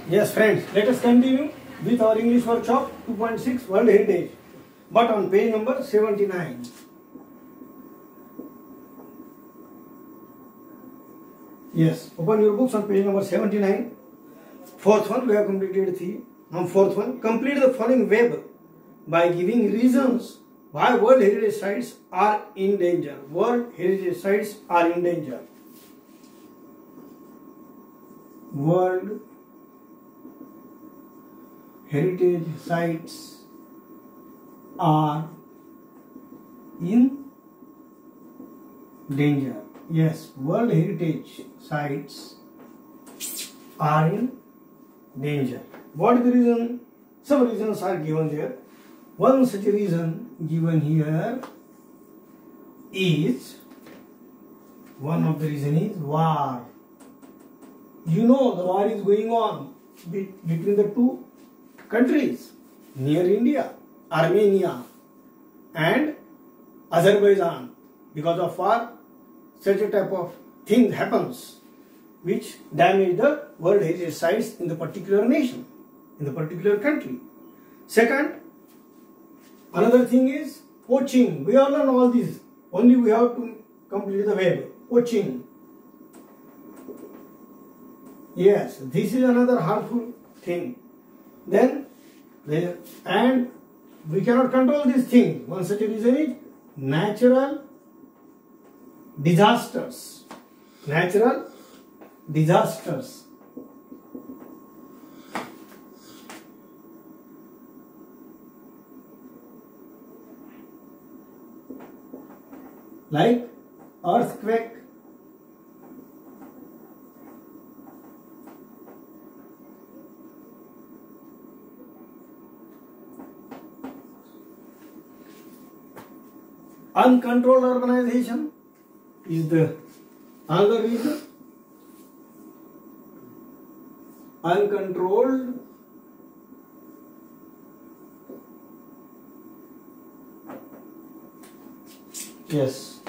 Yes, friends, let us continue with our English workshop 2.6 World Heritage, but on page number 79. Yes, open your books on page number 79. Fourth one, we have completed 3. Now fourth one, complete the following web by giving reasons why World Heritage Sites are in danger. World Heritage Sites are in danger. World Heritage Sites are in danger. Yes, World Heritage Sites are in danger. What is the reason? Some reasons are given there. One such reason given here is, one of the reason is war. You know, the war is going on between the two countries near India, Armenia and Azerbaijan. Because of war, such a type of thing happens which damage the World Heritage Sites in the particular nation, in the particular country. Second, another thing is poaching. We all learn all these. Only we have to complete the web. Poaching. Yes, this is another harmful thing. Then, and we cannot control these things. One such a reason is natural disasters. Natural disasters. Like earthquake, uncontrolled urbanization is the another reason. Uncontrolled yes.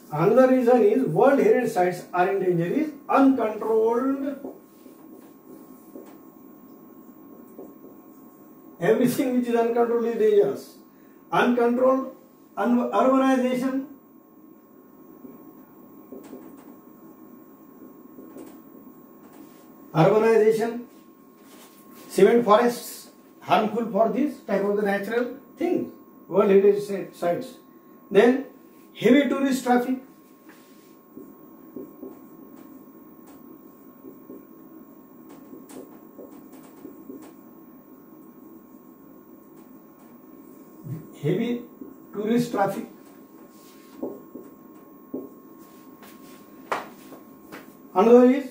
Another reason is World Heritage Sites are in danger is uncontrolled. Everything which is uncontrolled is dangerous. Uncontrolled urbanization. Urbanization, cement forests, harmful for this type of the natural things, World Heritage Sites. Then heavy tourist traffic. Heavy tourist traffic. Another is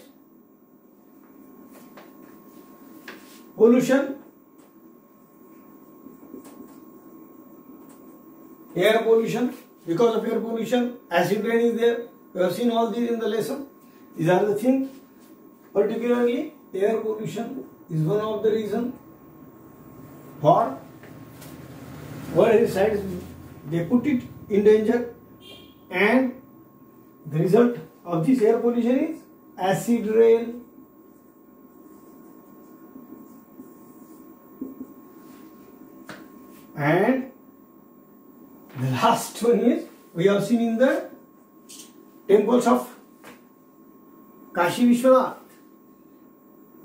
pollution, air pollution. Because of air pollution, acid rain is there. We have seen all these in the lesson. These are the things. Particularly, air pollution is one of the reasons for World Heritage Sites. They put it in danger, and the result of this air pollution is acid rain. And the last one is, we have seen in the temples of Kashi Vishwanath.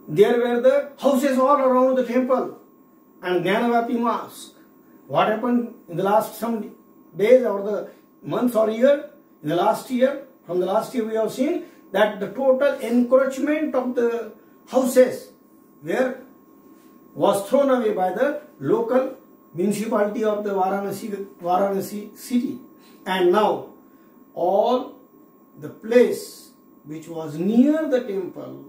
There were the houses all around the temple and Jnanavapi mosque. What happened in the last some days or the months or year? In the last year, from the last year we have seen that the total encroachment of the houses was thrown away by the local municipality of the Varanasi city, and now all the place which was near the temple,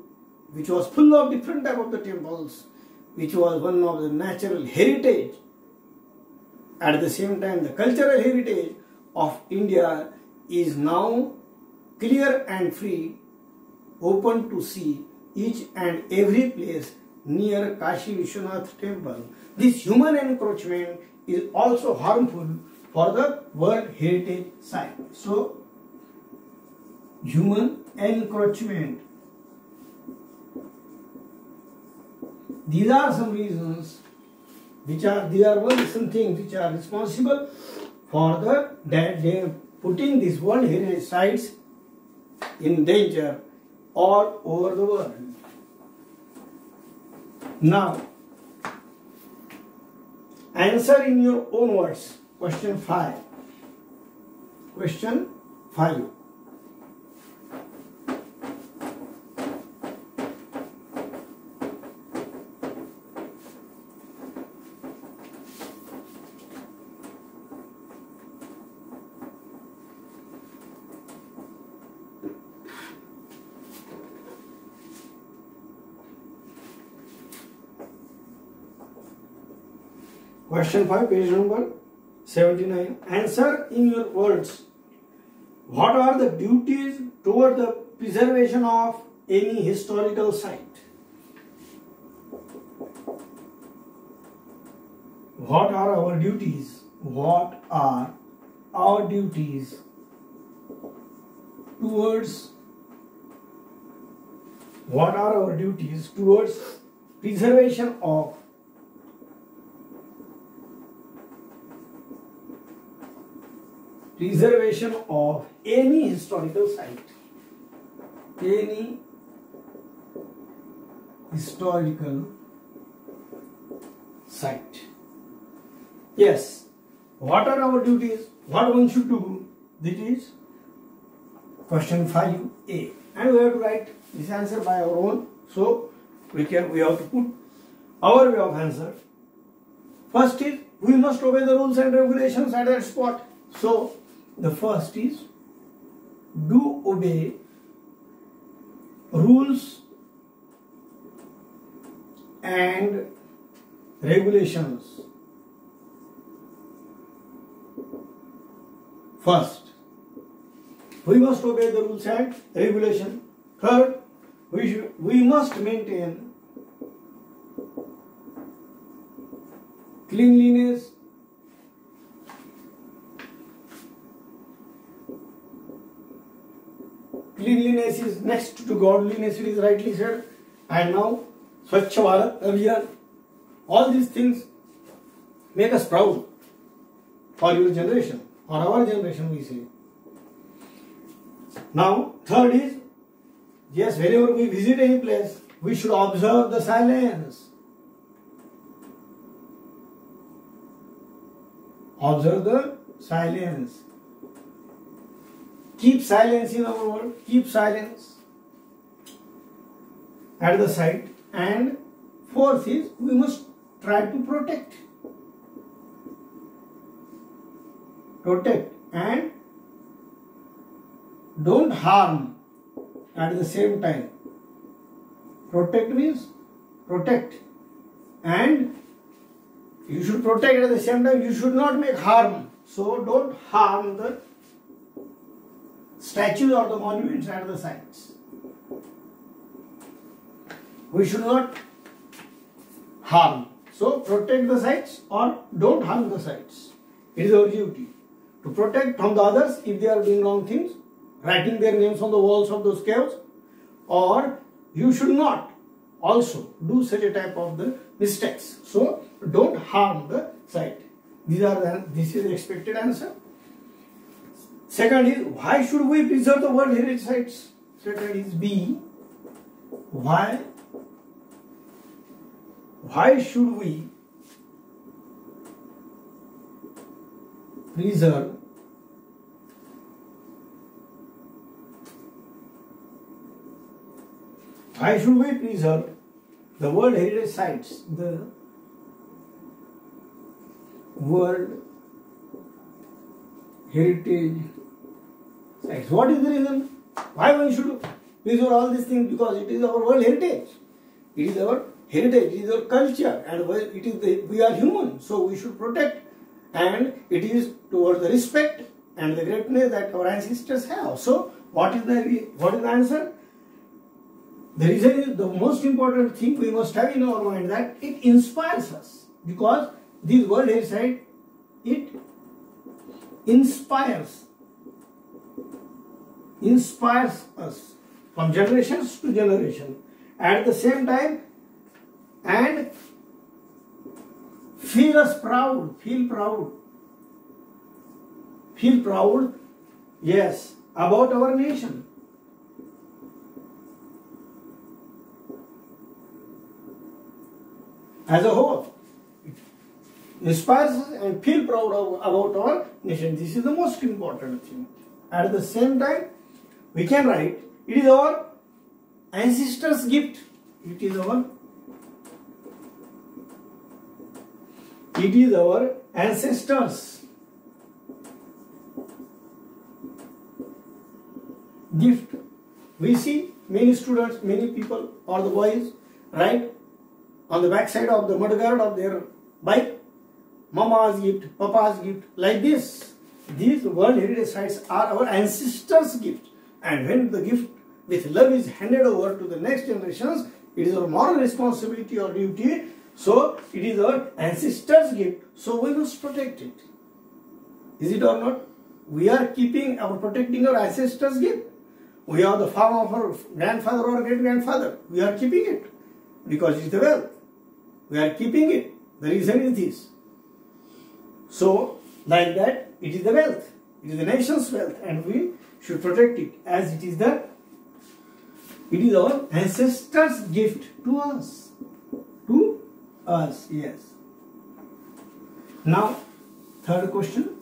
which was full of different type of the temples, which was one of the natural heritage, at the same time the cultural heritage of India, is now clear and free, open to see each and every place near Kashi Vishwanath temple. This human encroachment is also harmful for the World Heritage Site. So, human encroachment. These are some reasons these are some things which are responsible for that they are putting these World Heritage Sites in danger all over the world. Now, answer in your own words. Question 5. Question 5. Question 5, page number 79. Answer in your words. What are the duties toward the preservation of any historical site? What are our duties? What are our duties towards preservation of any historical site? Any historical site. Yes. What are our duties? What one should do? This is question 5A. And we have to write this answer by our own. So we have to put our way of answer. First is we must obey the rules and regulations at that spot. So the first is do obey rules and regulations. First, we must obey the rules and regulations. Third, we must maintain cleanliness. Cleanliness is next to godliness, it is rightly said. And now, Swachh Bharat Abhiyan. All these things make us proud for your generation, or our generation, we say. Now, third is, yes, whenever we visit any place, we should observe the silence. Observe the silence. Keep silence in our world. Keep silence at the site. And fourth is, we must try to protect and don't harm at the same time. Protect means protect, and you should protect at the same time. You should not make harm. So don't harm the statues or the monuments at the sites. We should not harm. So protect the sites or don't harm the sites. It is our duty to protect from the others if they are doing wrong things, writing their names on the walls of those caves, or you should not also do such a type of the mistakes. So don't harm the site. This is the expected answer. Second is, why should we preserve the World Heritage Sites? Second is B. Why should we preserve the World Heritage Sites? The World Heritage Sites. What is the reason? Why one should preserve all these things? Because it is our world heritage. It is our heritage. It is our culture, and we are human, so we should protect. And it is towards the respect and the greatness that our ancestors have. So, what is the answer? The reason is, the most important thing we must have in our mind, that it inspires us, because this World Heritage Site, it inspires inspires us from generations to generation. At the same time, and feel us proud, feel proud, yes, about our nation. As a whole, it inspires us and feel proud about our nation. This is the most important thing. At the same time, we can write, it is our ancestors' gift. It is our ancestors' gift. We see many students, many people, or the boys, write on the back side of the mudguard of their bike, Mama's gift, Papa's gift, like this. These World Heritage Sites are our ancestors' gift. And when the gift with love is handed over to the next generations, it is our moral responsibility or duty. So, it is our ancestors' gift. So, we must protect it. Is it or not? We are protecting our ancestors' gift. We are the farm of our grandfather or great-grandfather. We are keeping it because it is the wealth. We are keeping it. The reason is this. So, like that, it is the wealth. It is the nation's wealth, and we should protect it as it is our ancestors' gift to us. To us, yes. Now, third question.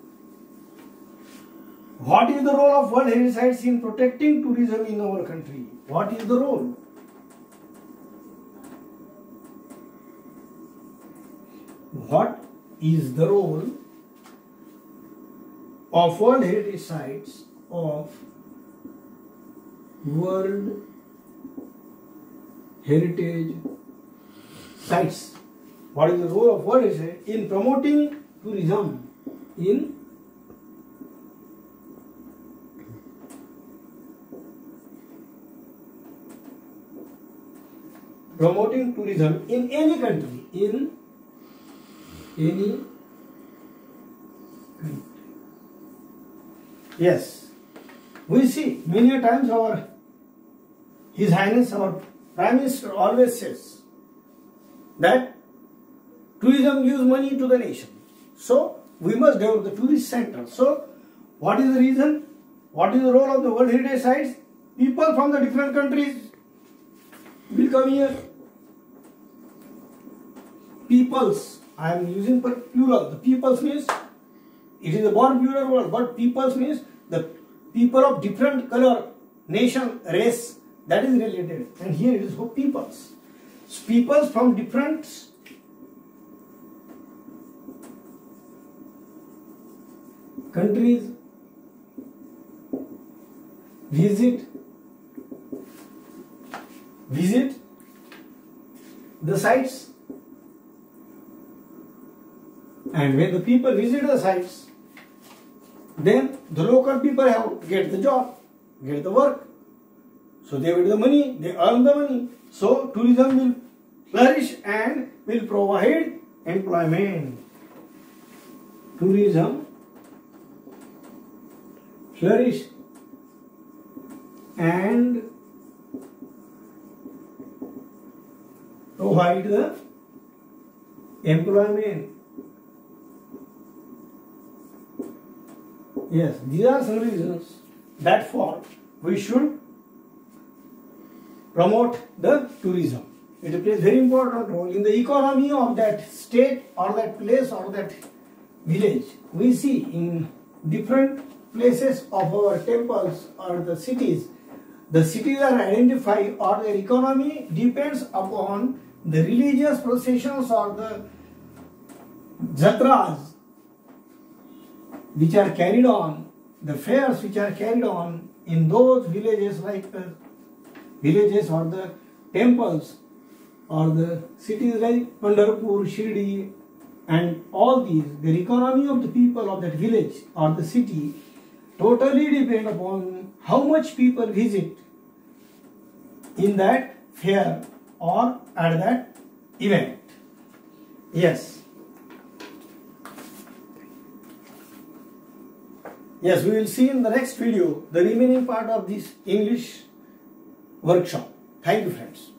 What is the role of World Heritage Sites in protecting tourism in our country? What is the role? What is the role of World Heritage Sites What is the role of World Heritage Sites in promoting tourism? In promoting tourism in any country, Yes, we see many a times His Highness, our Prime Minister always says that tourism gives money to the nation. So, we must develop the tourist center. So, what is the reason? What is the role of the World Heritage Sites? People from the different countries will come here. Peoples, I am using plural. The peoples means, it is a born plural word, but peoples means the people of different color, nation, race, that is related. And here it is for peoples. So peoples from different countries visit the sites. And when the people visit the sites, then the local people have get the job, get the work. So they get the money, they earn the money. So tourism will flourish and will provide employment. Tourism flourish and provide the employment. Yes, these are some reasons that for we should promote the tourism. It plays very important role in the economy of that state or that place or that village. We see in different places of our temples or the cities are identified or their economy depends upon the religious processions or the jatras which are carried on, the fairs which are carried on in those villages, like the villages or the temples or the cities like Pandharpur, Shirdi, and all these. The economy of the people of that village or the city totally depend upon how much people visit in that fair or at that event. Yes. Yes, we will see in the next video the remaining part of this English workshop. Thank you, friends.